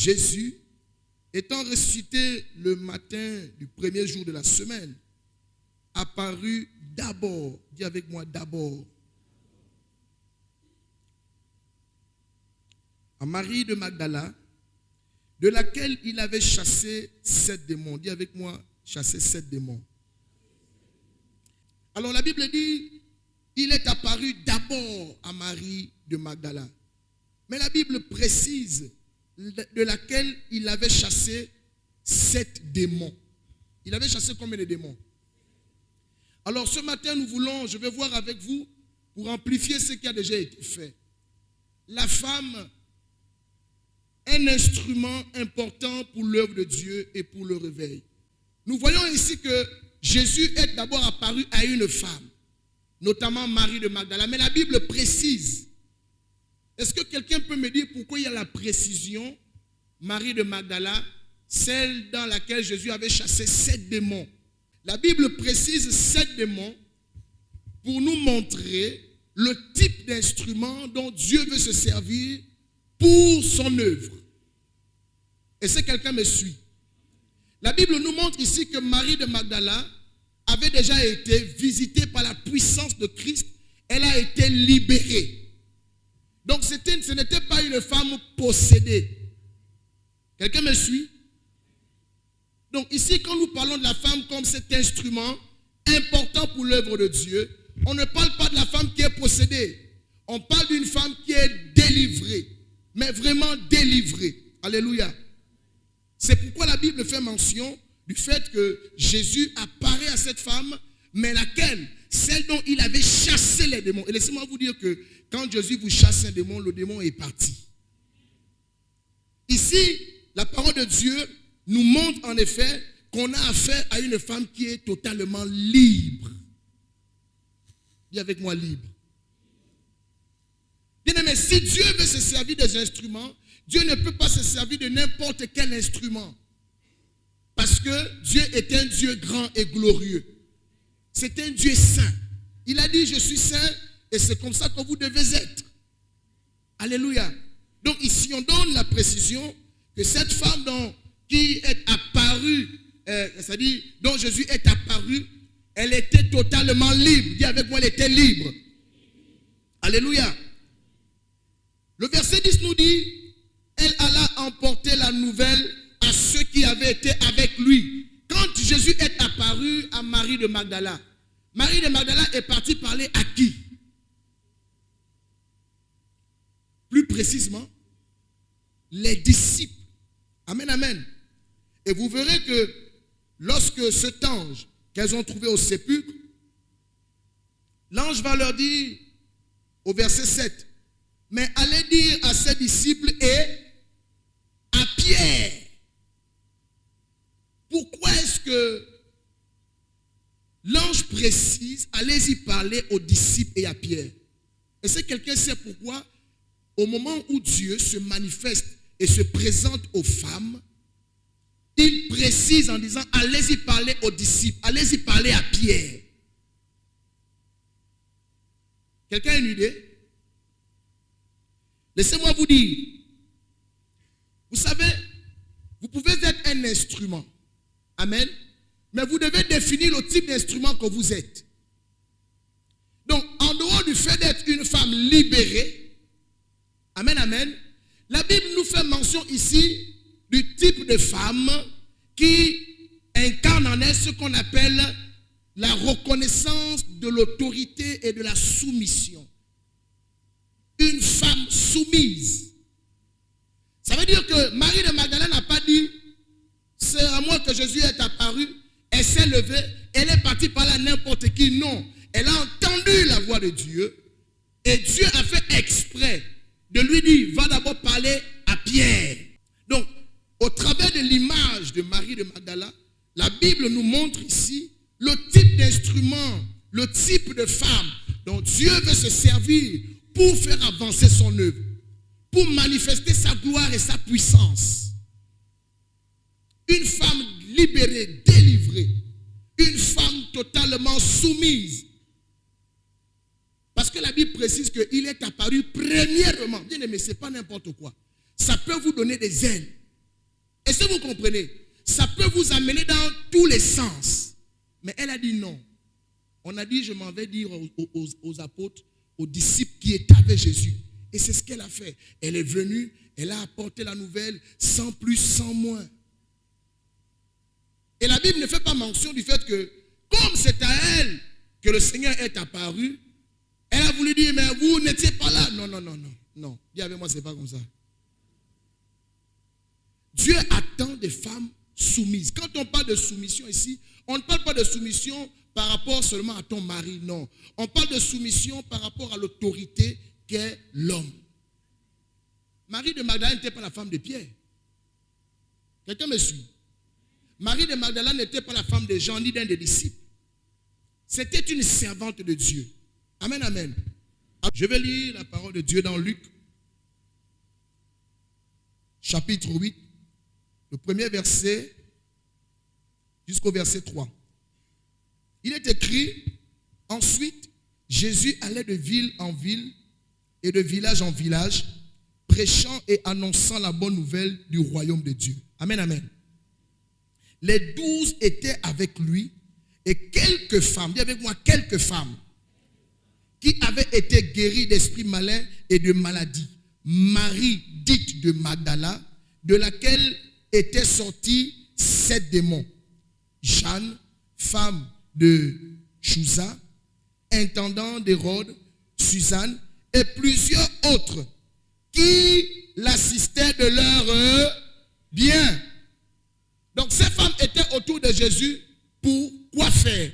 Jésus, étant ressuscité le matin du premier jour de la semaine, apparut d'abord, dis avec moi d'abord, à Marie de Magdala, de laquelle il avait chassé 7 démons. Dis avec moi, chassé 7 démons. Alors la Bible dit, il est apparu d'abord à Marie de Magdala. Mais la Bible précise de laquelle il avait chassé 7 démons. Il avait chassé combien de démons? Alors ce matin, je vais voir avec vous, pour amplifier ce qui a déjà été fait. La femme, un instrument important pour l'œuvre de Dieu et pour le réveil. Nous voyons ici que Jésus est d'abord apparu à une femme, notamment Marie de Magdala. Mais la Bible précise. Est-ce que quelqu'un peut me dire pourquoi il y a la précision, Marie de Magdala, celle dans laquelle Jésus avait chassé 7 démons? La Bible précise 7 démons pour nous montrer le type d'instrument dont Dieu veut se servir pour son œuvre. Est-ce que quelqu'un me suit? La Bible nous montre ici que Marie de Magdala avait déjà été visitée par la puissance de Christ. Elle a été libérée. Donc ce n'était pas une femme possédée. Quelqu'un me suit? Donc ici, quand nous parlons de la femme comme cet instrument important pour l'œuvre de Dieu, on ne parle pas de la femme qui est possédée. On parle d'une femme qui est délivrée. Mais vraiment délivrée. Alléluia. C'est pourquoi la Bible fait mention du fait que Jésus apparaît à cette femme, mais laquelle? Celle dont il avait chassé les démons. Et laissez-moi vous dire que quand Jésus vous chasse un démon, le démon est parti. Ici, la parole de Dieu nous montre en effet qu'on a affaire à une femme qui est totalement libre. Dis avec moi libre. Bien-aimé, si Dieu veut se servir des instruments, Dieu ne peut pas se servir de n'importe quel instrument. Parce que Dieu est un Dieu grand et glorieux. C'est un Dieu saint. Il a dit, je suis saint et c'est comme ça que vous devez être. Alléluia. Donc ici, on donne la précision que cette femme qui est apparue, c'est-à-dire dont Jésus est apparu, elle était totalement libre. Dis avec moi, elle était libre. Alléluia. Le verset 10 nous dit, elle alla emporter la nouvelle à ceux qui avaient été avec lui. Quand Jésus est apparu à Marie de Magdala, Marie de Magdala est partie parler à qui? Plus précisément, les disciples. Amen, amen. Et vous verrez que lorsque cet ange qu'elles ont trouvé au sépulcre, l'ange va leur dire au verset 7, mais allez dire à ses disciples et à Pierre. Pourquoi est-ce que l'ange précise, allez-y parler aux disciples et à Pierre? Est-ce que quelqu'un sait pourquoi, au moment où Dieu se manifeste et se présente aux femmes, il précise en disant, allez-y parler aux disciples, allez-y parler à Pierre? Quelqu'un a une idée? Laissez-moi vous dire, vous savez, vous pouvez être un instrument. Amen. Mais vous devez définir le type d'instrument que vous êtes. Donc, en dehors du fait d'être une femme libérée, amen, amen, la Bible nous fait mention ici du type de femme qui incarne en elle ce qu'on appelle la reconnaissance de l'autorité et de la soumission. Une femme soumise. Ça veut dire que Marie de Magdala n'a pas dit, c'est à moi que Jésus est apparu, elle s'est levée, elle est partie parler à n'importe qui. Non, elle a entendu la voix de Dieu et Dieu a fait exprès de lui dire, va d'abord parler à Pierre. Donc, au travers de l'image de Marie de Magdala, la Bible nous montre ici le type d'instrument, le type de femme dont Dieu veut se servir pour faire avancer son œuvre, pour manifester sa gloire et sa puissance. Une femme libérée, délivrée, une femme totalement soumise. Parce que la Bible précise qu'il est apparu premièrement. Bien aimé, ce n'est pas n'importe quoi. Ça peut vous donner des ailes. Est-ce que vous comprenez? Ça peut vous amener dans tous les sens. Mais elle a dit non. On a dit, je m'en vais dire aux apôtres, aux disciples qui étaient avec Jésus. Et c'est ce qu'elle a fait. Elle est venue, elle a apporté la nouvelle sans plus, sans moins. Et la Bible ne fait pas mention du fait que, comme c'est à elle que le Seigneur est apparu, elle a voulu dire, mais vous n'étiez pas là. Non, non, non, non. Non, dis avec moi, c'est pas comme ça. Dieu attend des femmes soumises. Quand on parle de soumission ici, on ne parle pas de soumission par rapport seulement à ton mari, non. On parle de soumission par rapport à l'autorité qu'est l'homme. Marie de Magdala n'était pas la femme de Pierre. Quelqu'un me suit? Marie de Magdala n'était pas la femme de Jean ni d'un des disciples. C'était une servante de Dieu. Amen, amen. Je vais lire la parole de Dieu dans Luc, chapitre 8, le premier verset jusqu'au verset 3. Il est écrit, ensuite, Jésus allait de ville en ville et de village en village, prêchant et annonçant la bonne nouvelle du royaume de Dieu. Amen, amen. Les 12 étaient avec lui et quelques femmes, dis avec moi, quelques femmes, qui avaient été guéries d'esprits malins et de maladies. Marie, dite de Magdala, de laquelle étaient sortis 7 démons. Jeanne, femme de Chouza, intendant d'Hérode, Suzanne et plusieurs autres qui l'assistaient de leur bien. Donc ces femmes étaient autour de Jésus pour quoi faire?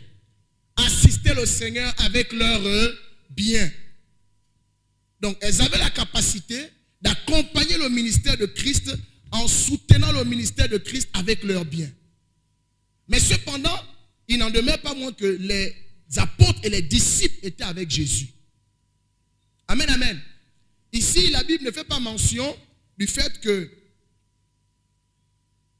Assister le Seigneur avec leur bien. Donc elles avaient la capacité d'accompagner le ministère de Christ en soutenant le ministère de Christ avec leur bien. Mais cependant, il n'en demeure pas moins que les apôtres et les disciples étaient avec Jésus. Amen, amen. Ici, la Bible ne fait pas mention du fait que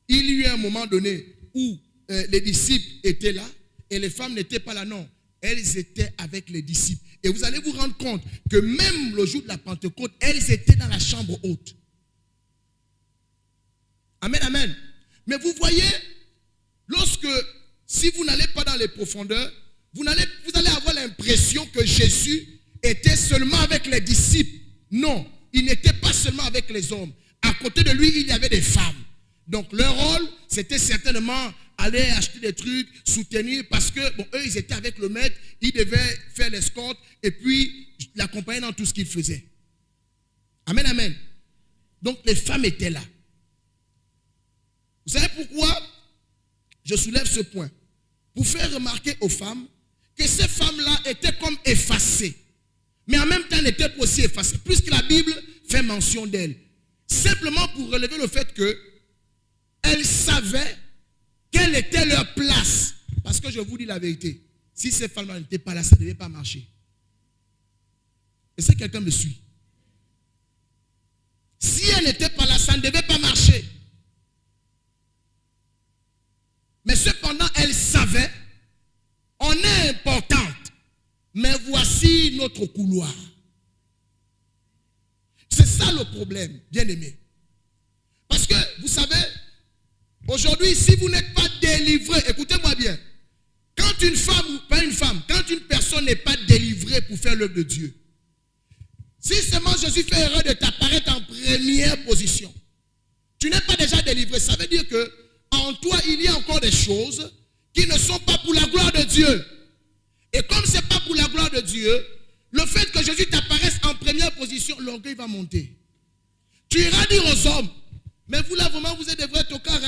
il y eut un moment donné où les disciples étaient là et les femmes n'étaient pas là, non. Elles étaient avec les disciples. Et vous allez vous rendre compte que même le jour de la Pentecôte, elles étaient dans la chambre haute. Amen, amen. Mais vous voyez, si vous n'allez pas dans les profondeurs, vous allez avoir l'impression que Jésus était seulement avec les disciples. Non, il n'était pas seulement avec les hommes. À côté de lui, il y avait des femmes. Donc leur rôle, c'était certainement aller acheter des trucs, soutenir, parce que eux, ils étaient avec le maître, ils devaient faire l'escorte et puis l'accompagner dans tout ce qu'ils faisaient. Amen, amen. Donc les femmes étaient là. Vous savez pourquoi je soulève ce point? Pour faire remarquer aux femmes que ces femmes-là étaient comme effacées. Mais en même temps, elles n'étaient pas aussi effacées, puisque la Bible fait mention d'elles. Simplement pour relever le fait qu'elles savaient quelle était leur place. Parce que je vous dis la vérité, si ces femmes-là n'étaient pas là, ça ne devait pas marcher. Est-ce que quelqu'un me suit? Si elles n'étaient pas là, ça ne devait pas marcher. Mais cependant, elles savaient, on est importante, mais voici notre couloir. C'est ça le problème, bien-aimé. Parce que, vous savez, aujourd'hui, si vous n'êtes pas délivré, écoutez-moi bien, quand une femme, ou pas une femme, quand une personne n'est pas délivrée pour faire l'œuvre de Dieu, si seulement Jésus fait erreur de t'apparaître en première position, tu n'es pas déjà délivré, ça veut dire que en toi, il y a encore des choses qui ne sont pas pour la gloire de Dieu. Et comme ce n'est pas pour la gloire de Dieu, le fait que Jésus t'apparaisse en première position, l'orgueil va monter. Tu iras dire aux hommes, mais vous là, vraiment, vous êtes des vrais tocards.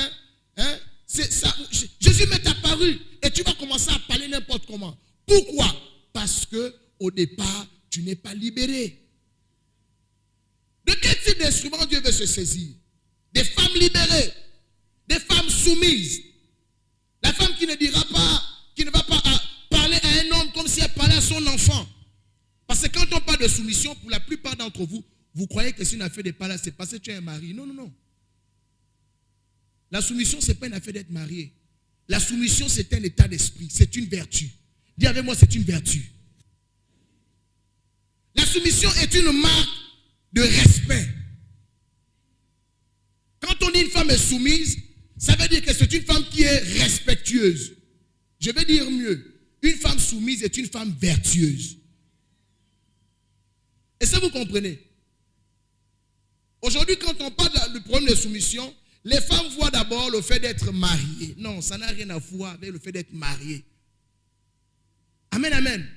C'est ça. Jésus m'est apparu et tu vas commencer à parler n'importe comment. Pourquoi? Parce que au départ, tu n'es pas libéré. De quel type d'instrument Dieu veut se saisir? Des femmes libérées. Des femmes soumises. La femme qui ne dira pas, qui ne va pas parler à un homme comme si elle parlait à son enfant. Parce que quand on parle de soumission, pour la plupart d'entre vous, vous croyez que c'est une affaire de parler, c'est parce que tu es un mari. Non, non, non. La soumission, ce n'est pas une affaire d'être marié. La soumission, c'est un état d'esprit. C'est une vertu. Dis avec moi, c'est une vertu. La soumission est une marque de respect. Quand on dit une femme femme est soumise, ça veut dire que c'est une femme qui est respectueuse. Je vais dire mieux. Une femme soumise est une femme vertueuse. Est-ce que vous comprenez? Aujourd'hui, quand on parle du problème de soumission, les femmes voient d'abord le fait d'être mariées. Non, ça n'a rien à voir avec le fait d'être mariées. Amen, amen.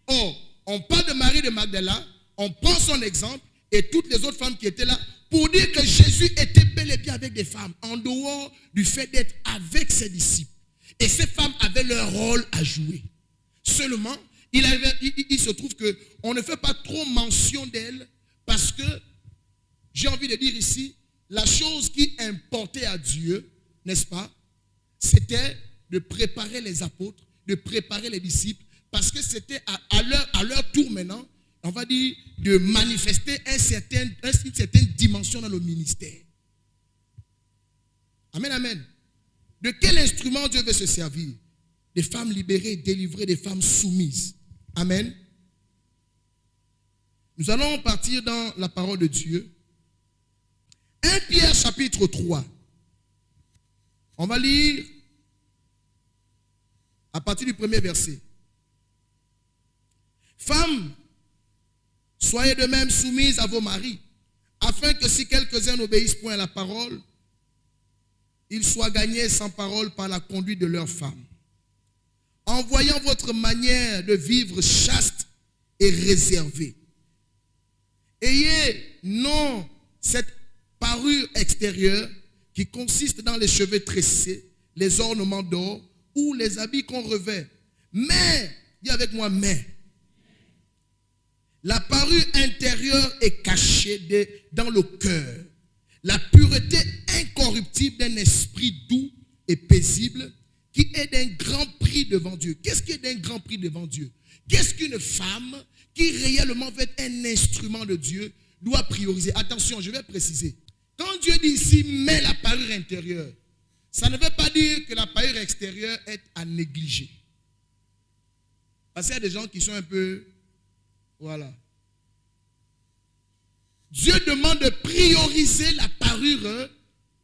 Or, on parle de Marie de Magdala, on prend son exemple et toutes les autres femmes qui étaient là pour dire que Jésus était bel et bien avec des femmes en dehors du fait d'être avec ses disciples. Et ces femmes avaient leur rôle à jouer. Seulement, il se trouve qu'on ne fait pas trop mention d'elles parce que, j'ai envie de dire ici, la chose qui importait à Dieu, n'est-ce pas, c'était de préparer les apôtres, de préparer les disciples, parce que c'était à leur tour maintenant, on va dire, de manifester une certaine dimension dans le ministère. Amen, amen. De quel instrument Dieu veut se servir? Des femmes libérées, délivrées, des femmes soumises. Amen. Nous allons partir dans la parole de Dieu. 1 Pierre chapitre 3. On va lire à partir du premier verset. Femmes, soyez de même soumises à vos maris, afin que si quelques-uns n'obéissent point à la parole, ils soient gagnés sans parole par la conduite de leurs femmes. En voyant votre manière de vivre chaste et réservée, ayez non cette parure extérieure qui consiste dans les cheveux tressés, les ornements d'or ou les habits qu'on revêt. Mais, dis avec moi, mais, la parure intérieure est cachée dans le cœur. La pureté incorruptible d'un esprit doux et paisible qui est d'un grand prix devant Dieu. Qu'est-ce qui est d'un grand prix devant Dieu? Qu'est-ce qu'une femme qui réellement veut être un instrument de Dieu doit prioriser? Attention, je vais préciser. Quand Dieu dit ici, mais la parure intérieure, ça ne veut pas dire que la parure extérieure est à négliger. Parce qu'il y a des gens qui sont un peu... Voilà. Dieu demande de prioriser la parure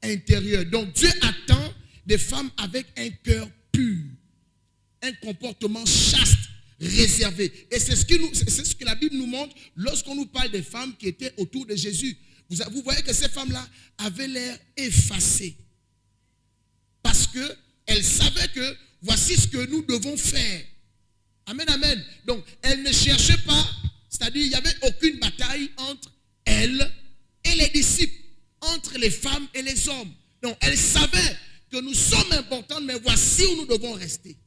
intérieure. Donc Dieu attend des femmes avec un cœur pur, un comportement chaste, réservé. Et c'est ce que la Bible nous montre lorsqu'on nous parle des femmes qui étaient autour de Jésus. Vous voyez que ces femmes-là avaient l'air effacées. Parce qu'elles savaient que voici ce que nous devons faire. Amen, amen. Donc, elles ne cherchaient pas, c'est-à-dire il n'y avait aucune bataille entre elles et les disciples, entre les femmes et les hommes. Donc, elles savaient que nous sommes importants, mais voici où nous devons rester.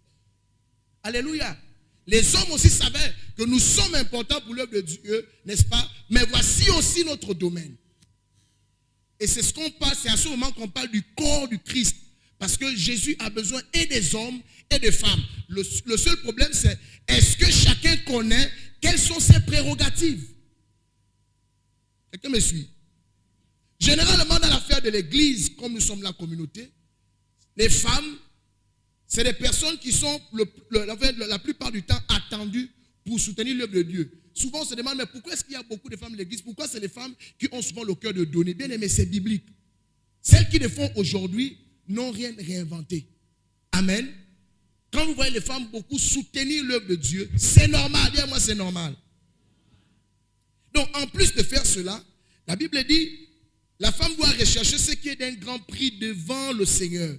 Alléluia. Les hommes aussi savaient que nous sommes importants pour l'œuvre de Dieu, n'est-ce pas? Mais voici aussi notre domaine. Et c'est ce qu'on parle, c'est à ce moment qu'on parle du corps du Christ. Parce que Jésus a besoin et des hommes et des femmes. Le seul problème, c'est est-ce que chacun connaît quelles sont ses prérogatives? Quelqu'un me suit? Généralement, dans l'affaire de l'église, comme nous sommes la communauté, les femmes, c'est des personnes qui sont la plupart du temps attendues pour soutenir l'œuvre de Dieu. Souvent, on se demande, mais pourquoi est-ce qu'il y a beaucoup de femmes dans l'église? Pourquoi c'est les femmes qui ont souvent le cœur de donner? Bien aimé, c'est biblique. Celles qui le font aujourd'hui n'ont rien réinventé. Amen. Quand vous voyez les femmes beaucoup soutenir l'œuvre de Dieu, c'est normal. Dis-moi, c'est normal. Donc, en plus de faire cela, la Bible dit, la femme doit rechercher ce qui est d'un grand prix devant le Seigneur.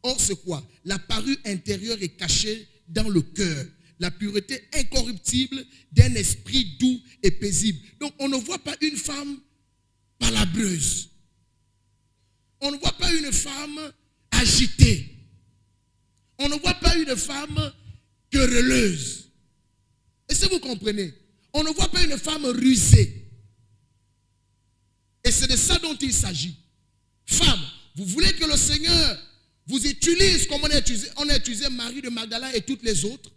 Or, c'est quoi? La parure intérieure est cachée dans le cœur. La pureté incorruptible d'un esprit doux et paisible. Donc, on ne voit pas une femme palabreuse. On ne voit pas une femme agitée. On ne voit pas une femme querelleuse. Est-ce que vous comprenez? On ne voit pas une femme rusée. Et c'est de ça dont il s'agit. Femme, vous voulez que le Seigneur vous utilise comme on a utilisé Marie de Magdala et toutes les autres?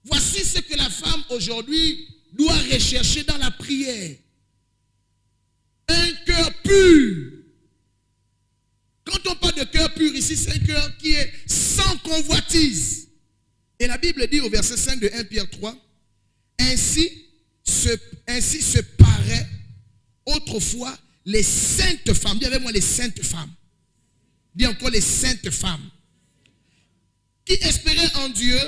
Voici ce que la femme aujourd'hui doit rechercher dans la prière. Un cœur pur. Quand on parle de cœur pur ici, c'est un cœur qui est sans convoitise. Et la Bible dit au verset 5 de 1 Pierre 3, ainsi se paraît autrefois les saintes femmes. Dis avec moi les saintes femmes. Dis encore les saintes femmes. Qui espéraient en Dieu,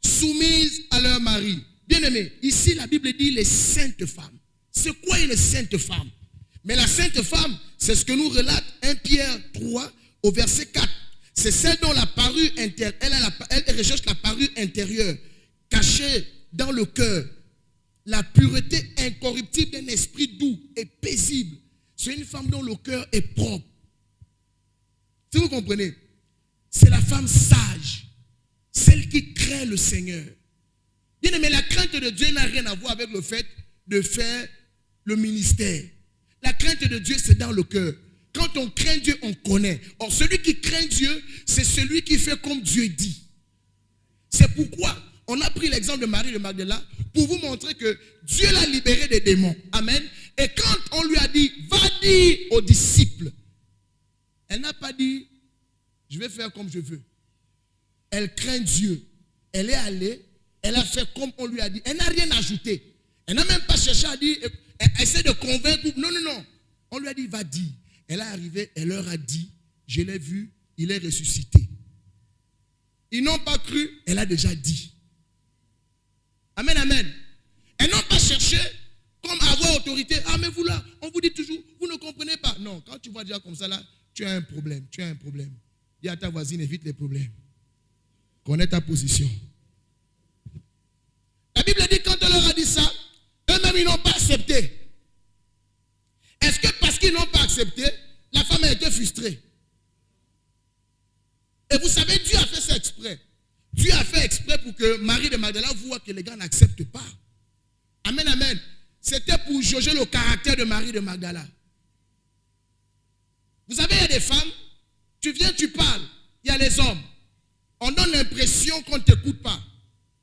soumises à leur mari. Bien-aimé, ici la Bible dit les saintes femmes. C'est quoi une sainte femme? Mais la sainte femme, c'est ce que nous relate 1 Pierre 3 au verset 4. C'est celle dont la parure intérieure, elle recherche la parure intérieure, cachée dans le cœur. La pureté incorruptible d'un esprit doux et paisible. C'est une femme dont le cœur est propre. Si vous comprenez, c'est la femme sage, celle qui craint le Seigneur. Bien aimé, la crainte de Dieu n'a rien à voir avec le fait de faire le ministère. La crainte de Dieu, c'est dans le cœur. Quand on craint Dieu, on connaît. Or, celui qui craint Dieu, c'est celui qui fait comme Dieu dit. C'est pourquoi on a pris l'exemple de Marie de Magdala pour vous montrer que Dieu l'a libérée des démons. Amen. Et quand on lui a dit, va dire aux disciples, elle n'a pas dit, je vais faire comme je veux. Elle craint Dieu. Elle est allée, elle a fait comme on lui a dit. Elle n'a rien ajouté. Elle n'a même pas cherché à dire, elle essaie de convaincre. Non, non, non. On lui a dit, va dire. Elle est arrivée, elle leur a dit, je l'ai vu, il est ressuscité. Ils n'ont pas cru, elle a déjà dit. Amen, amen. Elles n'ont pas cherché comme avoir autorité. Ah, mais vous là, on vous dit toujours, vous ne comprenez pas. Non, quand tu vois déjà comme ça là, tu as un problème, tu as un problème. Dis à ta voisine, évite les problèmes. Connais ta position. La Bible dit, quand elle leur a dit ça, eux-mêmes, ils n'ont pas accepté. Est-ce que parce qu'ils n'ont pas accepté, la femme a été frustrée? Et vous savez, Dieu a fait ça exprès. Dieu a fait exprès pour que Marie de Magdala voit que les gars n'acceptent pas. Amen, amen. C'était pour jauger le caractère de Marie de Magdala. Vous savez, il y a des femmes, tu viens, tu parles. Il y a les hommes. On donne l'impression qu'on ne t'écoute pas.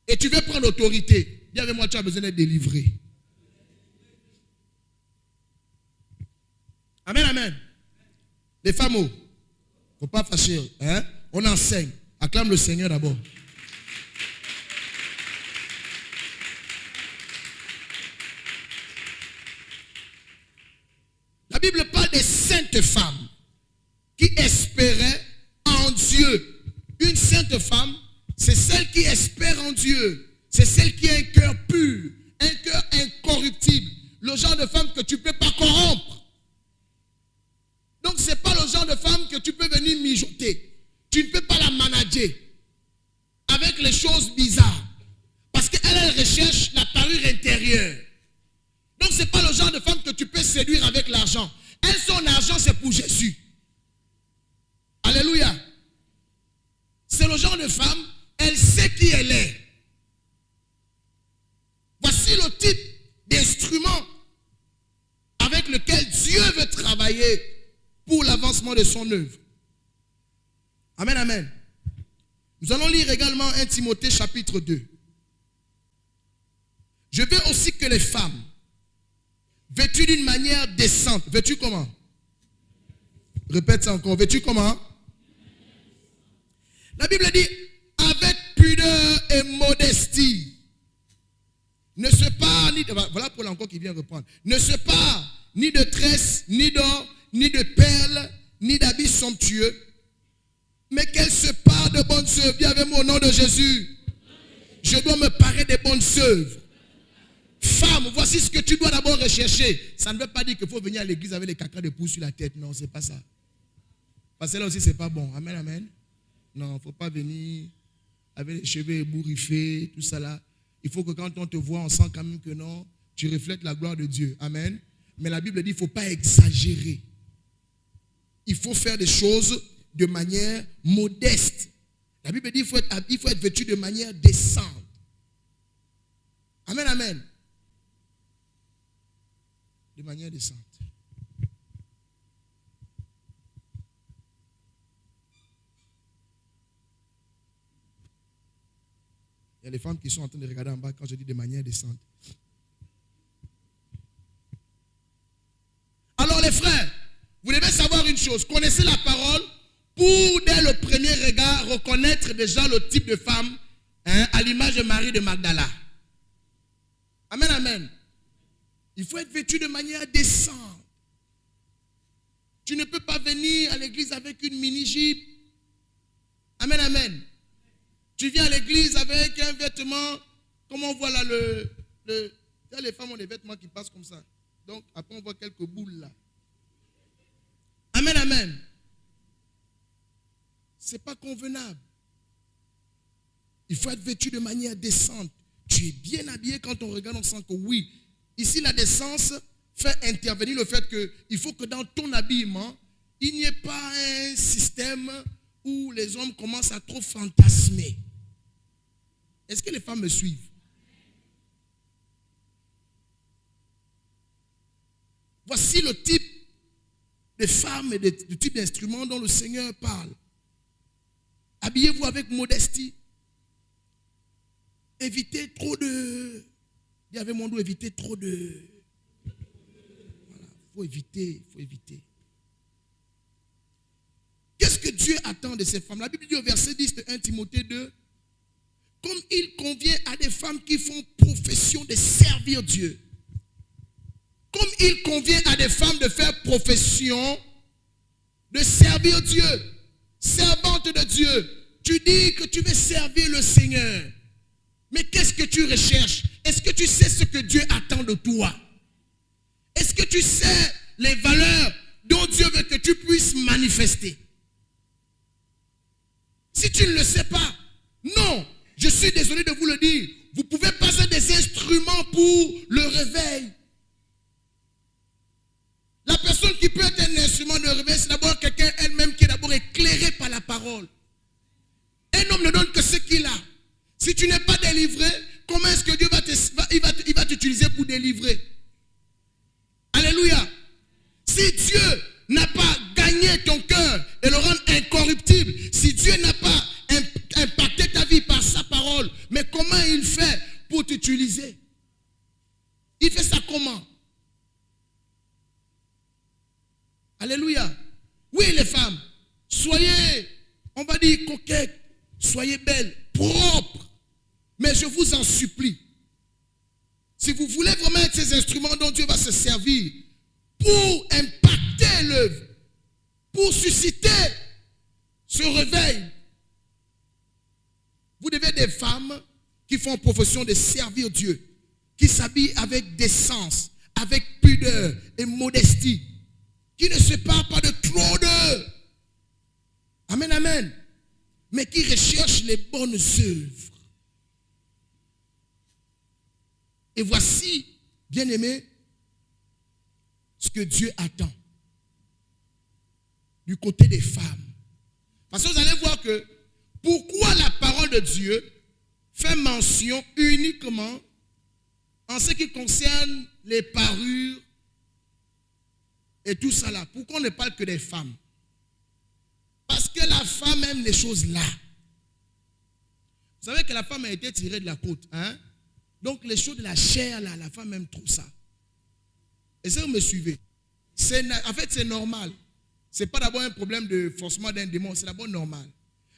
Et tu veux prendre l'autorité. Dis avec moi, tu as besoin d'être délivré. Amen, amen. Les femmes, il ne faut pas fâcher. Hein? On enseigne. Acclame le Seigneur d'abord. La Bible parle des saintes femmes qui espéraient en Dieu. Une sainte femme, c'est celle qui espère en Dieu. C'est celle qui a un cœur pur, un cœur incorruptible. Le genre de femme que tu ne peux pas corrompre. Donc ce n'est pas le genre de femme que tu peux venir mijoter. Tu ne peux pas la manager avec les choses bizarres. Parce qu'elle recherche la parure intérieure. Donc ce n'est pas le genre de femme que tu peux séduire avec l'argent. Elle, son argent, c'est pour Jésus. Alléluia. C'est le genre de femme, elle sait qui elle est. Voici le type d'instrument avec lequel Dieu veut travailler pour l'avancement de son œuvre. Amen, amen. Nous allons lire également 1 Timothée chapitre 2. Je veux aussi que les femmes, vêtues d'une manière décente, vêtues comment? Répète ça encore, vêtues comment? La Bible dit, avec pudeur et modestie, ne se parle ni de, voilà Paul encore qui vient reprendre, ne se parle ni de tresses, ni d'or, ni de perles, ni d'habits somptueux, mais qu'elle se parle de bonnes œuvres. Viens avec moi au nom de Jésus. Je dois me parer des bonnes œuvres. Femme, voici ce que tu dois d'abord rechercher. Ça ne veut pas dire qu'il faut venir à l'église avec les cacas de pouce sur la tête. Non, ce n'est pas ça. Parce que là aussi, ce n'est pas bon. Amen, amen. Non, il ne faut pas venir avec les cheveux ébouriffés, tout ça là. Il faut que quand on te voit, on sent quand même que non, tu reflètes la gloire de Dieu. Amen. Mais la Bible dit qu'il ne faut pas exagérer. Il faut faire des choses de manière modeste. La Bible dit qu'il faut être vêtu de manière décente. Amen, amen. De manière décente. Il y a les femmes qui sont en train de regarder en bas quand je dis de manière décente. Alors les frères, vous devez savoir une chose. Connaissez la parole pour, dès le premier regard, reconnaître déjà le type de femme à l'image de Marie de Magdala. Amen, amen. Il faut être vêtu de manière décente. Tu ne peux pas venir à l'église avec une mini éligible. Amen, amen. Tu viens à l'église avec un vêtement, comme on voit là, les femmes ont des vêtements qui passent comme ça. Donc, après, on voit quelques boules là. Amen, amen. Ce n'est pas convenable. Il faut être vêtu de manière décente. Tu es bien habillé quand on regarde, on sent que oui. Ici, la décence fait intervenir le fait qu'il faut que dans ton habillement, il n'y ait pas un système où les hommes commencent à trop fantasmer. Est-ce que les femmes me suivent? Voici le type de femmes et le type d'instruments dont le Seigneur parle. Habillez-vous avec modestie. Évitez trop de... Il y avait mon dos, évitez trop de... Voilà, faut éviter. Qu'est-ce que Dieu attend de ces femmes? La Bible dit au verset 10 de 1 Timothée 2, comme il convient à des femmes qui font profession de servir Dieu. Comme il convient à des femmes de faire profession de servir Dieu. Servante de Dieu. Tu dis que tu veux servir le Seigneur. Mais qu'est-ce que tu recherches? Est-ce que tu sais ce que Dieu attend de toi? Est-ce que tu sais les valeurs dont Dieu veut que tu puisses manifester? Si tu ne le sais pas, non, je suis désolé de vous le dire, vous pouvez passer des instruments pour le réveil. La personne qui peut être un instrument de réveil, c'est d'abord quelqu'un elle-même qui est d'abord éclairé par la parole. Un homme ne donne que ce qu'il a. Si tu n'es pas délivré, comment est-ce que Dieu va t'utiliser pour délivrer? Alléluia. Si Dieu n'a pas gagné ton cœur et le rendre incorruptible, si Dieu n'a pas impacté ta vie par sa parole, mais comment il fait pour t'utiliser? Il fait ça comment? Alléluia. Oui, les femmes, soyez, on va dire, coquettes, soyez belles, propres. Mais je vous en supplie, si vous voulez vraiment être ces instruments dont Dieu va se servir pour impacter l'œuvre, pour susciter ce réveil, vous devez être des femmes qui font profession de servir Dieu, qui s'habillent avec décence, avec pudeur et modestie, qui ne se parlent pas de trop de... Amen, amen. Mais qui recherchent les bonnes œuvres. Et voici, bien-aimés, ce que Dieu attend du côté des femmes. Parce que vous allez voir que pourquoi la parole de Dieu fait mention uniquement en ce qui concerne les parures et tout ça là. Pourquoi on ne parle que des femmes? Parce que la femme aime les choses là. Vous savez que la femme a été tirée de la côte, hein? Donc les choses de la chair là, la femme aime trop ça. Et si vous me suivez, en fait c'est normal. Ce n'est pas d'abord un problème de forcément d'un démon, c'est d'abord normal.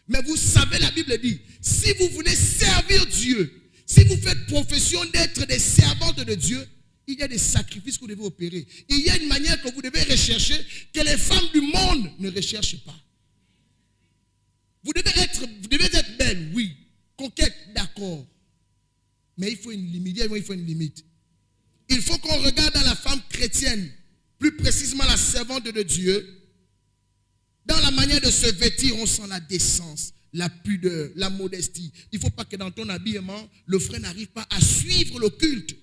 Mais vous savez, la Bible dit, si vous voulez servir Dieu, si vous faites profession d'être des servantes de Dieu, il y a des sacrifices que vous devez opérer. Il y a une manière que vous devez rechercher que les femmes du monde ne recherchent pas. Vous devez être belle, oui. Coquette, d'accord. Mais il faut une limite. Il faut une limite. Il faut qu'on regarde dans la femme chrétienne, plus précisément la servante de Dieu, dans la manière de se vêtir, on sent la décence, la pudeur, la modestie. Il ne faut pas que dans ton habillement, le frère n'arrive pas à suivre le culte.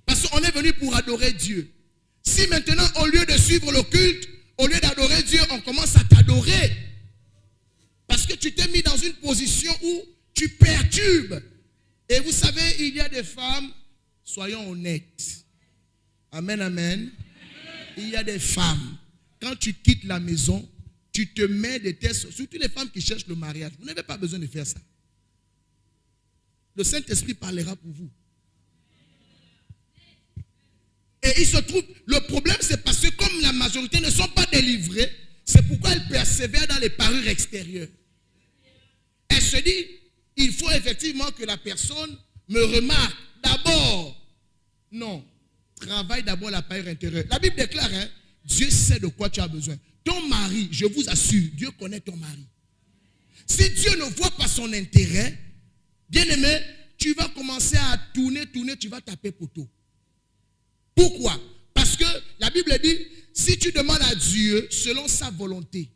Parce qu'on est venu pour adorer Dieu. Si maintenant, au lieu de suivre le culte, au lieu d'adorer Dieu, on commence à t'adorer. Parce que tu t'es mis dans une position où tu perturbes. Et vous savez, il y a des femmes, soyons honnêtes. Amen, amen. Il y a des femmes, quand tu quittes la maison, tu te mets des tests, surtout les femmes qui cherchent le mariage. Vous n'avez pas besoin de faire ça. Le Saint-Esprit parlera pour vous. Et il se trouve, le problème c'est parce que comme la majorité ne sont pas délivrées, c'est pourquoi elles persévèrent dans les parures extérieures. Elle se dit, il faut effectivement que la personne me remarque d'abord. Non, travaille d'abord la parure intérieure. La Bible déclare, hein, Dieu sait de quoi tu as besoin. ton mari, je vous assure, Dieu connaît ton mari. Si Dieu ne voit pas son intérêt, bien-aimé, tu vas commencer à tourner, tu vas taper poteau. Pourquoi? Parce que la Bible dit, si tu demandes à Dieu selon sa volonté,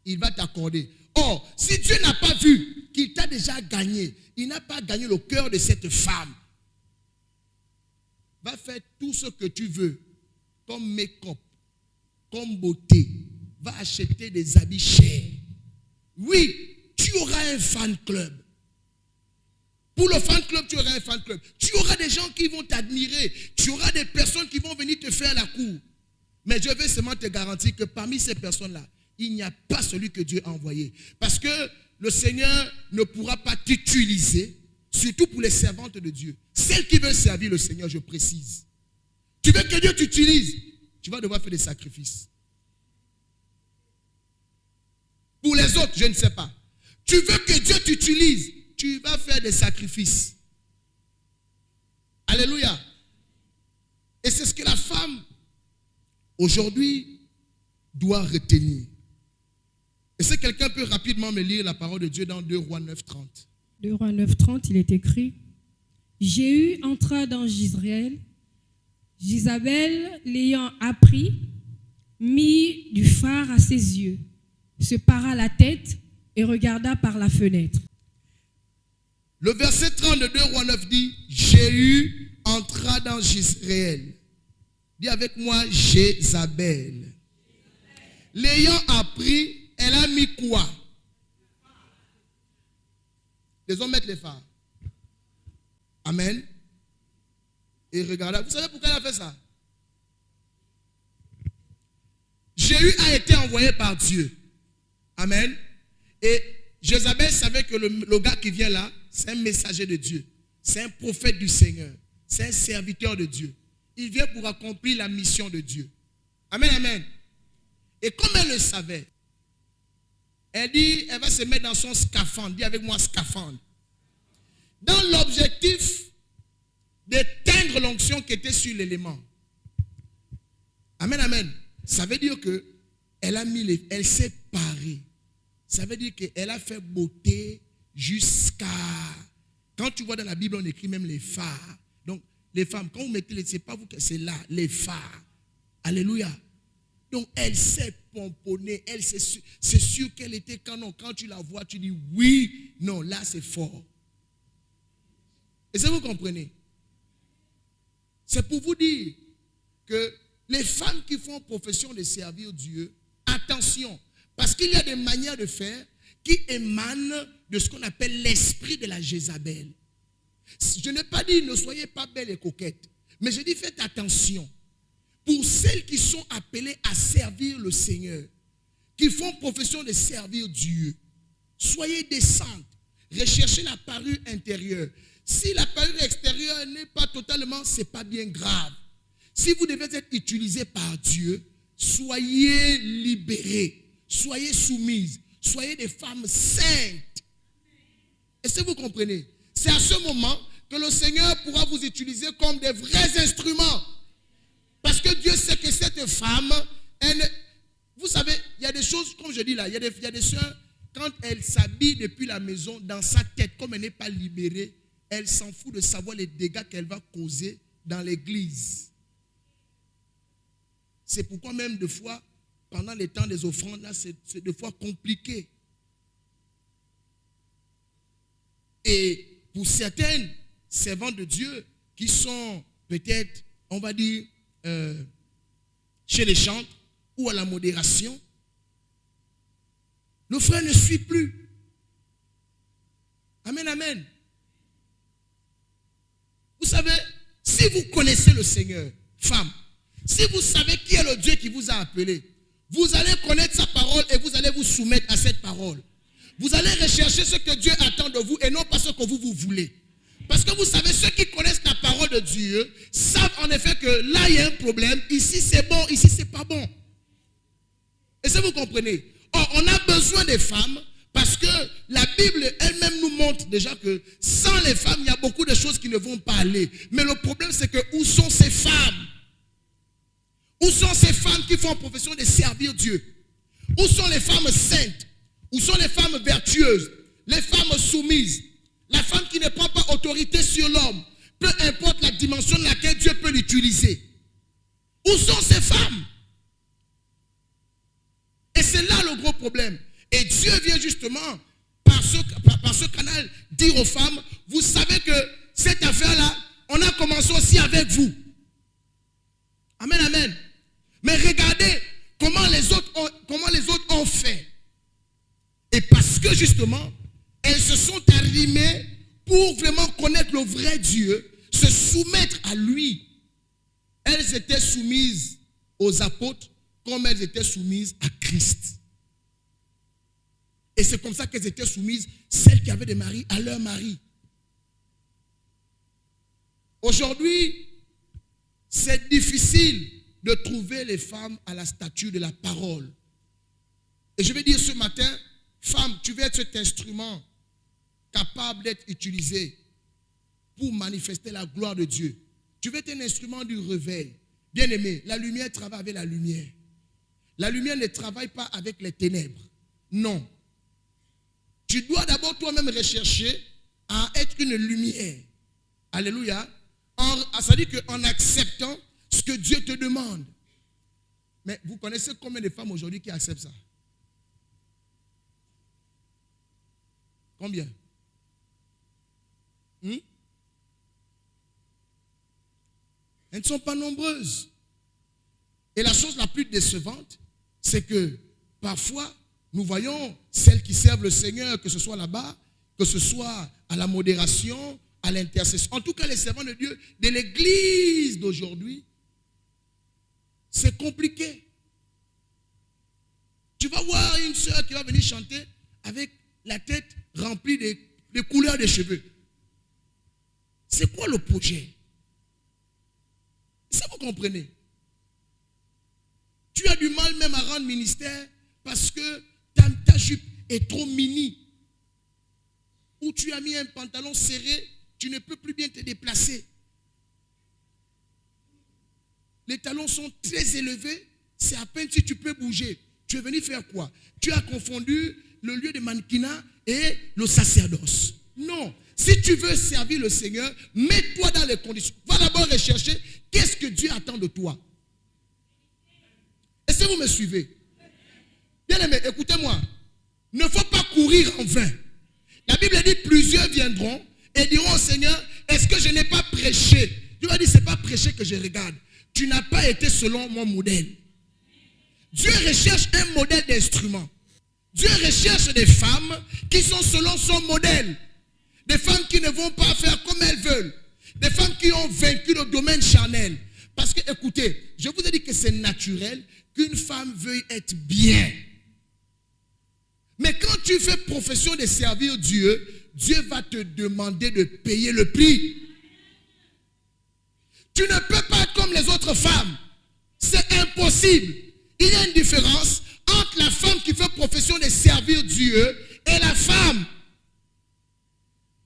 il va t'accorder. Or, si Dieu n'a pas vu qu'il t'a déjà gagné, il n'a pas gagné le cœur de cette femme, va faire tout ce que tu veux, comme make-up, comme beauté, va acheter des habits chers. Oui, tu auras un fan club. Pour le fan club, tu auras un fan club. Tu auras des gens qui vont t'admirer. Tu auras des personnes qui vont venir te faire la cour. Mais je vais seulement te garantir que parmi ces personnes-là, il n'y a pas celui que Dieu a envoyé. Parce que le Seigneur ne pourra pas t'utiliser, surtout pour les servantes de Dieu. Celles qui veulent servir le Seigneur, je précise. Tu veux que Dieu t'utilise, tu vas devoir faire des sacrifices. Pour les autres, je ne sais pas. Tu veux que Dieu t'utilise, tu vas faire des sacrifices. Alléluia. Et c'est ce que la femme, aujourd'hui, doit retenir. Et si quelqu'un peut rapidement me lire la parole de Dieu dans 2 Rois 9:30. 2 Rois 9:30, il est écrit: Jéhu entra dans Jezreel. Jézabel, l'ayant appris, mit du fard à ses yeux, se para la tête et regarda par la fenêtre. Le verset 30 de 2 Rois 9 dit: Jéhu entra dans Jezreel. Dis avec moi, Jézabel. L'ayant appris, elle a mis quoi? Les hommes mettent les phares. Amen. Et regardez, vous savez pourquoi elle a fait ça? Jéhu a été envoyé par Dieu. Amen. Et Jézabel savait que le gars qui vient là, c'est un messager de Dieu. C'est un prophète du Seigneur. C'est un serviteur de Dieu. Il vient pour accomplir la mission de Dieu. Amen, amen. Et comme elle le savait, elle dit, elle va se mettre dans son scaphandre. Dis avec moi, scaphandre. Dans l'objectif d'éteindre l'onction qui était sur l'élément. Amen, amen. Ça veut dire que elle s'est parée. Ça veut dire qu'elle a fait beauté jusqu'à... Quand tu vois dans la Bible, on écrit même les phares. Donc, les femmes, quand vous mettez les... C'est pas vous que c'est là, les phares. Alléluia. Donc, elle s'est pomponnée. C'est sûr qu'elle était canon. Quand tu la vois, tu dis oui, non, là c'est fort. Et ça, vous comprenez? C'est pour vous dire que les femmes qui font profession de servir Dieu, attention, parce qu'il y a des manières de faire qui émanent de ce qu'on appelle l'esprit de la Jézabel. Je n'ai pas dit ne soyez pas belles et coquettes, mais je dis faites attention. Pour celles qui sont appelées à servir le Seigneur, qui font profession de servir Dieu, soyez décentes, recherchez la parure intérieure. Si la parure extérieure n'est pas totalement, ce n'est pas bien grave. Si vous devez être utilisé par Dieu, soyez libérés, soyez soumises, soyez des femmes saintes. Est-ce que vous comprenez? C'est à ce moment que le Seigneur pourra vous utiliser comme des vrais instruments. Parce que Dieu sait que cette femme, vous savez, il y a des choses, comme je dis là, il y a des soeurs, quand elles s'habillent depuis la maison, dans sa tête, comme elle n'est pas libérée, elle s'en fout de savoir les dégâts qu'elle va causer dans l'église. C'est pourquoi même des fois, pendant les temps des offrandes, là, c'est des fois compliqué. Et pour certaines servantes de Dieu qui sont peut-être, on va dire, chez les chantres ou à la modération, le frère ne suit plus. Amen, amen. Vous savez, si vous connaissez le Seigneur, femme, si vous savez qui est le Dieu qui vous a appelé, vous allez connaître sa parole et vous allez vous soumettre à cette parole. Vous allez rechercher ce que Dieu attend de vous et non pas ce que vous voulez. Parce que vous savez, ceux qui connaissent la parole de Dieu savent en effet que là, il y a un problème. Ici, c'est bon, ici, c'est pas bon. Et ça, vous comprenez? Or, on a besoin des femmes parce que la Bible elle-même nous montre déjà que sans les femmes, il y a beaucoup de choses qui ne vont pas aller. Mais le problème, c'est que où sont ces femmes? Où sont ces femmes qui font profession de servir Dieu? Où sont les femmes saintes? Où sont les femmes vertueuses? Les femmes soumises? La femme qui ne prend pas autorité sur l'homme, peu importe la dimension dans laquelle Dieu peut l'utiliser. Où sont ces femmes? Et c'est là le gros problème. Et Dieu vient justement, par ce canal, dire aux femmes, vous savez que cette affaire-là, on a commencé aussi avec vous. Amen, amen. Mais regardez comment les autres ont fait. Et parce que justement, elles se sont arrimées pour vraiment connaître le vrai Dieu, se soumettre à lui. Elles étaient soumises aux apôtres comme elles étaient soumises à Christ. Et c'est comme ça qu'elles étaient soumises, celles qui avaient des maris, à leur mari. Aujourd'hui, c'est difficile de trouver les femmes à la stature de la parole. Et je vais dire ce matin, femme, tu veux être cet instrument capable d'être utilisé pour manifester la gloire de Dieu. Tu veux être un instrument du réveil. Bien-aimé, la lumière travaille avec la lumière. La lumière ne travaille pas avec les ténèbres. Non. Tu dois d'abord toi-même rechercher à être une lumière. Alléluia. Ça dit qu'en acceptant ce que Dieu te demande. Mais vous connaissez combien de femmes aujourd'hui qui acceptent ça? Combien? Elles ne sont pas nombreuses. Et la chose la plus décevante, c'est que parfois, nous voyons celles qui servent le Seigneur, que ce soit là-bas, que ce soit à la modération, à l'intercession. En tout cas, les servants de Dieu de l'église d'aujourd'hui, c'est compliqué. Tu vas voir une soeur qui va venir chanter avec la tête remplie de couleurs de cheveux. C'est quoi le projet? Ça, vous comprenez? Tu as du mal même à rendre ministère parce que ta jupe est trop mini. Ou tu as mis un pantalon serré, tu ne peux plus bien te déplacer. Les talons sont très élevés, c'est à peine si tu peux bouger. Tu es venu faire quoi? Tu as confondu le lieu de mannequinat et le sacerdoce. Non. Si tu veux servir le Seigneur, mets-toi dans les conditions. Va d'abord rechercher qu'est-ce que Dieu attend de toi. Est-ce que vous me suivez? Bien aimé, écoutez-moi. Ne faut pas courir en vain. La Bible dit plusieurs viendront et diront au Seigneur, est-ce que je n'ai pas prêché? Dieu va dire, ce n'est pas prêcher que je regarde. Tu n'as pas été selon mon modèle. Dieu recherche un modèle d'instrument. Dieu recherche des femmes qui sont selon son modèle. Des femmes qui ne vont pas faire comme elles veulent. Des femmes qui ont vaincu le domaine charnel. Parce que, écoutez, je vous ai dit que c'est naturel qu'une femme veuille être bien. Mais quand tu fais profession de servir Dieu, Dieu va te demander de payer le prix. Tu ne peux pas être comme les autres femmes. C'est impossible. Il y a une différence entre la femme qui fait profession de servir Dieu et la femme.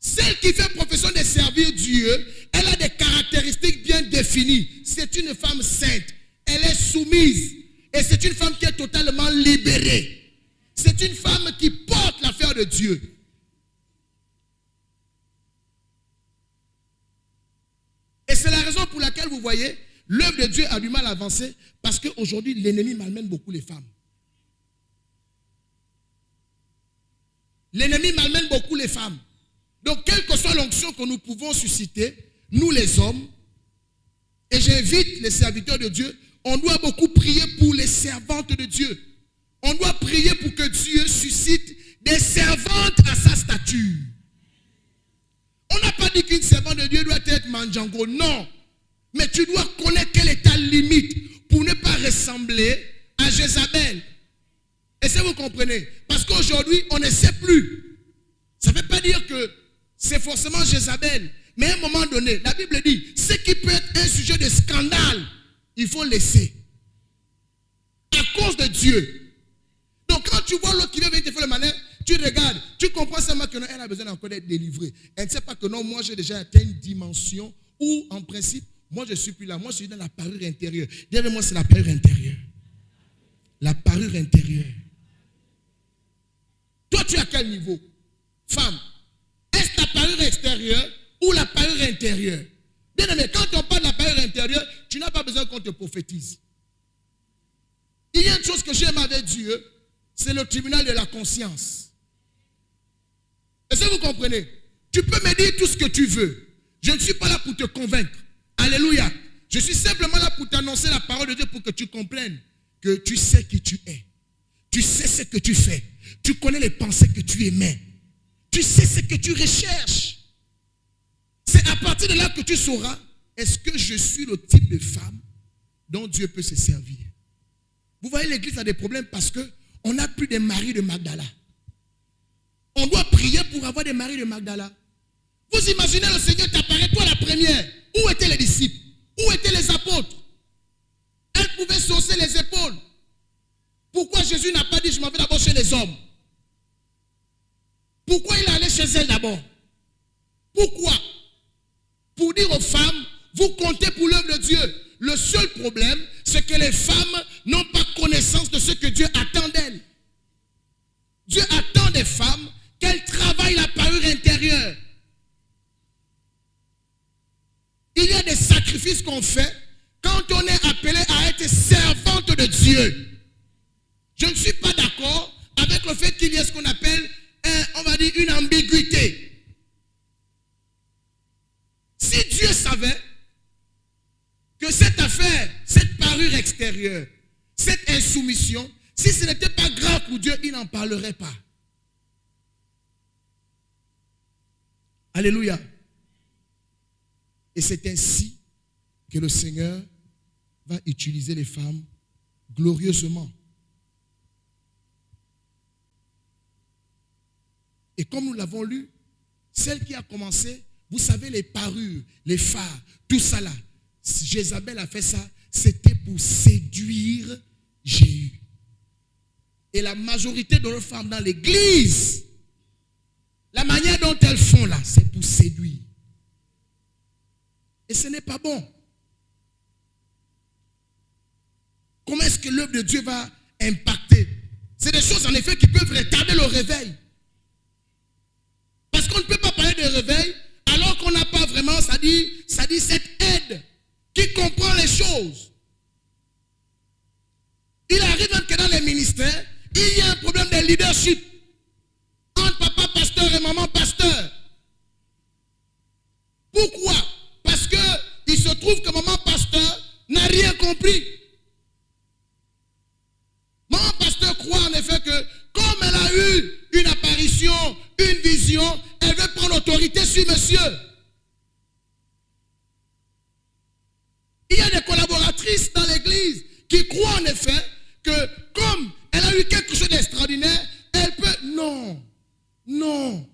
Celle qui fait profession de servir Dieu, elle a des caractéristiques bien définies. C'est une femme sainte. Elle est soumise. Et c'est une femme qui est totalement libérée. C'est une femme qui porte l'affaire de Dieu. Et c'est la raison pour laquelle vous voyez, l'œuvre de Dieu a du mal à avancer parce qu'aujourd'hui, l'ennemi malmène beaucoup les femmes. L'ennemi malmène beaucoup les femmes. Donc, quelle que soit l'onction que nous pouvons susciter, nous les hommes, et j'invite les serviteurs de Dieu, on doit beaucoup prier pour les servantes de Dieu. On doit prier pour que Dieu suscite des servantes à sa stature. On n'a pas dit qu'une servante de Dieu doit être mandjango, non. Mais tu dois connaître quelle est ta limite pour ne pas ressembler à Jézabel. Est-ce que vous comprenez? Parce qu'aujourd'hui, on ne sait plus. Ça ne veut pas dire que c'est forcément Jézabel. Mais à un moment donné, la Bible dit, ce qui peut être un sujet de scandale, il faut laisser. À cause de Dieu. Donc quand tu vois l'autre qui vient venir te faire le malin, tu regardes, tu comprends seulement qu'elle a besoin encore d'être délivrée. Elle ne sait pas que non, moi j'ai déjà atteint une dimension où en principe, moi je ne suis plus là. Moi je suis dans la parure intérieure. Derrière moi c'est la parure intérieure. La parure intérieure. tu es à quel niveau? Femme, est-ce la parure extérieure ou la parure intérieure? Bien aimé, quand on parle de la parure intérieure, tu n'as pas besoin qu'on te prophétise. Il y a une chose que j'aime avec Dieu, c'est le tribunal de la conscience. Est-ce que vous comprenez? Tu peux me dire tout ce que tu veux. Je ne suis pas là pour te convaincre. Alléluia. Je suis simplement là pour t'annoncer la parole de Dieu pour que tu comprennes que tu sais qui tu es. Tu sais ce que tu fais. Tu connais les pensées que tu émets. Tu sais ce que tu recherches. C'est à partir de là que tu sauras, est-ce que je suis le type de femme dont Dieu peut se servir? Vous voyez, l'église a des problèmes parce qu'on n'a plus des maris de Magdala. On doit prier pour avoir des maris de Magdala. Vous imaginez, le Seigneur t'apparaît, toi la première. Où étaient les disciples? Où étaient les apôtres? Elle pouvait saucer les épaules. Pourquoi Jésus n'a pas dit, je m'en vais d'abord chez les hommes? Pourquoi il est allé chez elle d'abord? Pourquoi? Pour dire aux femmes, vous comptez pour l'œuvre de Dieu. Le seul problème, c'est que les femmes n'ont pas connaissance de ce que Dieu attend d'elles. Dieu attend des femmes qu'elles travaillent la parure intérieure. Il y a des sacrifices qu'on fait quand on est appelé à être servante de Dieu. Je ne suis pas d'accord avec le fait qu'il y ait ce qu'on appelle, on va dire, une ambiguïté. Si Dieu savait que cette affaire, cette parure extérieure, cette insoumission, si ce n'était pas grave pour Dieu, il n'en parlerait pas. Alléluia. Et c'est ainsi que le Seigneur va utiliser les femmes glorieusement. Et comme nous l'avons lu, celle qui a commencé, vous savez, les parures, les phares, tout ça là, Jézabel a fait ça, c'était pour séduire Jéhu. Et la majorité de nos femmes dans l'église, la manière dont elles font là, c'est pour séduire. Et ce n'est pas bon. Comment est-ce que l'œuvre de Dieu va impacter? C'est des choses en effet qui peuvent retarder le réveil. Parce qu'on ne peut pas parler de réveil alors qu'on n'a pas vraiment, ça dit cette aide qui comprend les choses. Il arrive même que dans les ministères, il y a un problème de leadership entre papa pasteur et maman pasteur. Pourquoi? Parce qu'il se trouve que maman pasteur n'a rien compris. Maman pasteur croit en effet que comme elle a eu une apparition, une vision, elle veut prendre l'autorité sur monsieur. Il y a des collaboratrices dans l'église qui croient en effet que comme elle a eu quelque chose d'extraordinaire, elle peut... Non, non.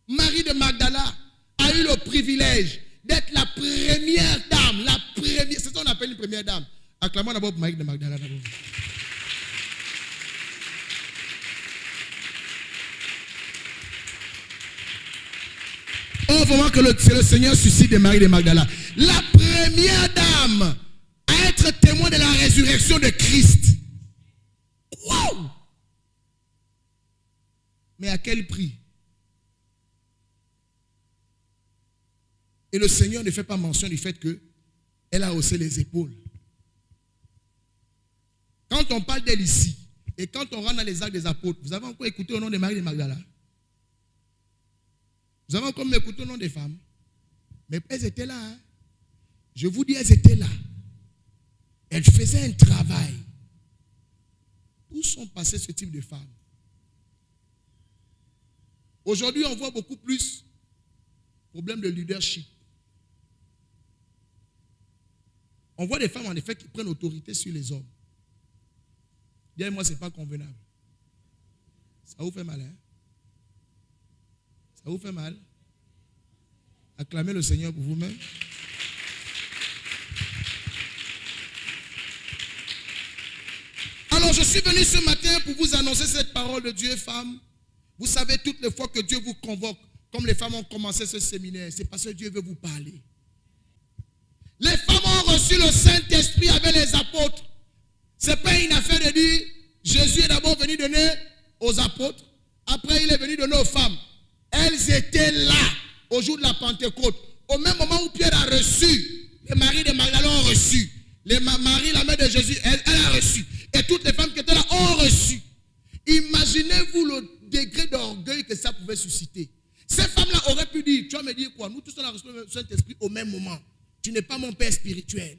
Marie de Magdala a eu le privilège d'être la première dame, c'est ça qu'on appelle une première dame. Acclamons d'abord Marie de Magdala d'abord. Oh, vraiment que le Seigneur suscite des Marie de Magdala. La première dame à être témoin de la résurrection de Christ. Wow! Mais à quel prix? Et le Seigneur ne fait pas mention du fait qu'elle a haussé les épaules. Quand on parle d'elle ici, et quand on rentre dans les actes des apôtres, vous avez encore écouté au nom de Marie de Magdala? Vous avez encore écouté au nom des femmes? Mais elles étaient là. Hein? Je vous dis, elles étaient là. Elles faisaient un travail. Où sont passées ce type de femmes? Aujourd'hui, on voit beaucoup plus problème de leadership. On voit des femmes, en effet, qui prennent autorité sur les hommes. Dis-moi, ce n'est pas convenable. Ça vous fait mal, hein? Ça vous fait mal? Acclamez le Seigneur pour vous-même. Alors, je suis venu ce matin pour vous annoncer cette parole de Dieu, femmes. Vous savez, toutes les fois que Dieu vous convoque, comme les femmes ont commencé ce séminaire, c'est parce que Dieu veut vous parler. Les femmes ont reçu le Saint-Esprit avec les apôtres. Ce n'est pas une affaire de dire, Jésus est d'abord venu donner aux apôtres. de nos femmes, elles étaient là au jour de la Pentecôte. Au même moment où Pierre a reçu, les maris de Magdalene ont reçu. Marie, la mère de Jésus, elle a reçu. Et toutes les femmes qui étaient là ont reçu. Imaginez-vous le degré d'orgueil que ça pouvait susciter. Ces femmes-là auraient pu dire, tu vas me dire quoi? Nous tous on a reçu le Saint-Esprit au même moment. Tu n'es pas mon père spirituel.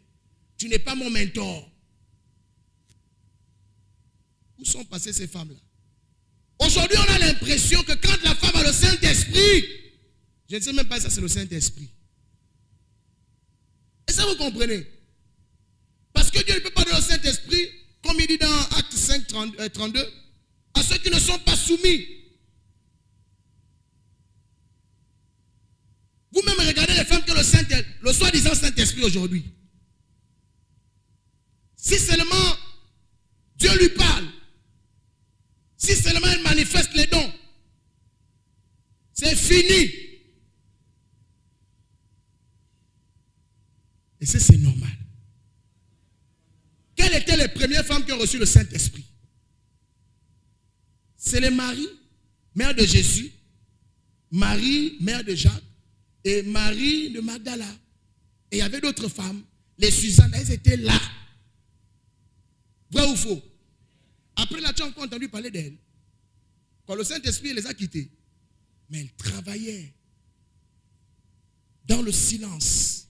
Tu n'es pas mon mentor. Où sont passées ces femmes-là? Aujourd'hui, on a l'impression que quand la femme a le Saint-Esprit, je ne sais même pas si ça c'est le Saint-Esprit. Et ça vous comprenez? Parce que Dieu ne peut pas donner le Saint-Esprit, comme il dit dans Acte 5, 32, à ceux qui ne sont pas soumis. Vous-même regardez les femmes qui ont le soi-disant Saint-Esprit aujourd'hui. Si seulement Dieu lui parle, si seulement elle manifeste les dons, c'est fini. Et ça, c'est normal. Quelles étaient les premières femmes qui ont reçu le Saint-Esprit? C'est les Marie, mère de Jésus, Marie, mère de Jacques, et Marie de Magdala. Et il y avait d'autres femmes, les Suzanne, elles étaient là. Vrai ou faux? Après là, tu as encore entendu parler d'elles. Quand le Saint-Esprit les a quittées, mais elles travaillaient dans le silence.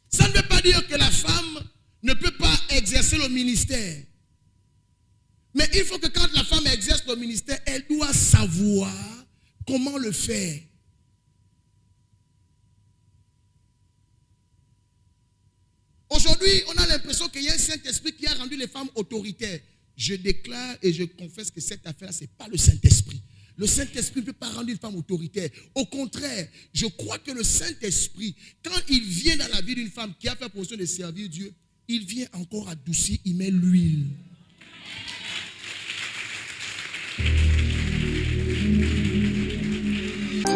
Ça ne veut pas dire que la femme ne peut pas exercer le ministère. Mais il faut que quand la femme exerce le ministère, elle doit savoir comment le faire. Aujourd'hui, on a l'impression qu'il y a un Saint-Esprit qui a rendu les femmes autoritaires. Je déclare et je confesse que cette affaire, ce n'est pas le Saint-Esprit. Le Saint-Esprit ne peut pas rendre une femme autoritaire. Au contraire, je crois que le Saint-Esprit, quand il vient dans la vie d'une femme qui a fait position de servir Dieu, il vient encore adoucir, il met l'huile.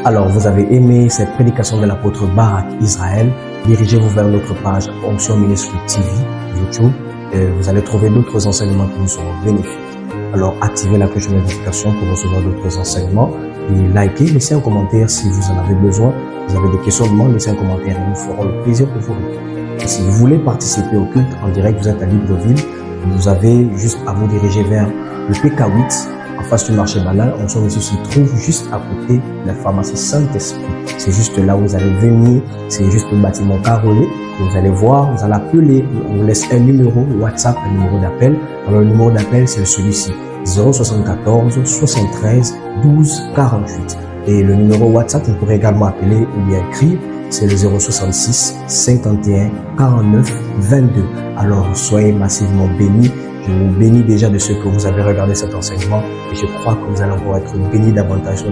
Alors, vous avez aimé cette prédication de l'apôtre Barak Israël. Dirigez-vous vers notre page Onction Ministry TV, YouTube. Vous allez trouver d'autres enseignements qui vous seront bénéfiques. Alors, activez la cloche de notification pour recevoir d'autres enseignements. Et likez, laissez un commentaire si vous en avez besoin. Vous avez des questionnements, laissez un commentaire et nous ferons le plaisir de vous répondre. Et si vous voulez participer au culte en direct, vous êtes à Libreville. Vous avez juste à vous diriger vers le PK8. En face du marché banal, Onction Ministry se trouve juste à côté de la pharmacie Saint-Esprit. C'est juste là où vous allez venir. C'est juste le bâtiment carrelé. Vous allez voir, vous allez appeler. On vous laisse un numéro WhatsApp, un numéro d'appel. Alors le numéro d'appel, c'est celui-ci. 074 73 12 48. Et le numéro WhatsApp, vous pourrez également appeler ou bien écrire. C'est le 066 51 49 22. Alors soyez massivement bénis. Je vous bénis déjà de ce que vous avez regardé cet enseignement et je crois que vous allez encore être bénis davantage.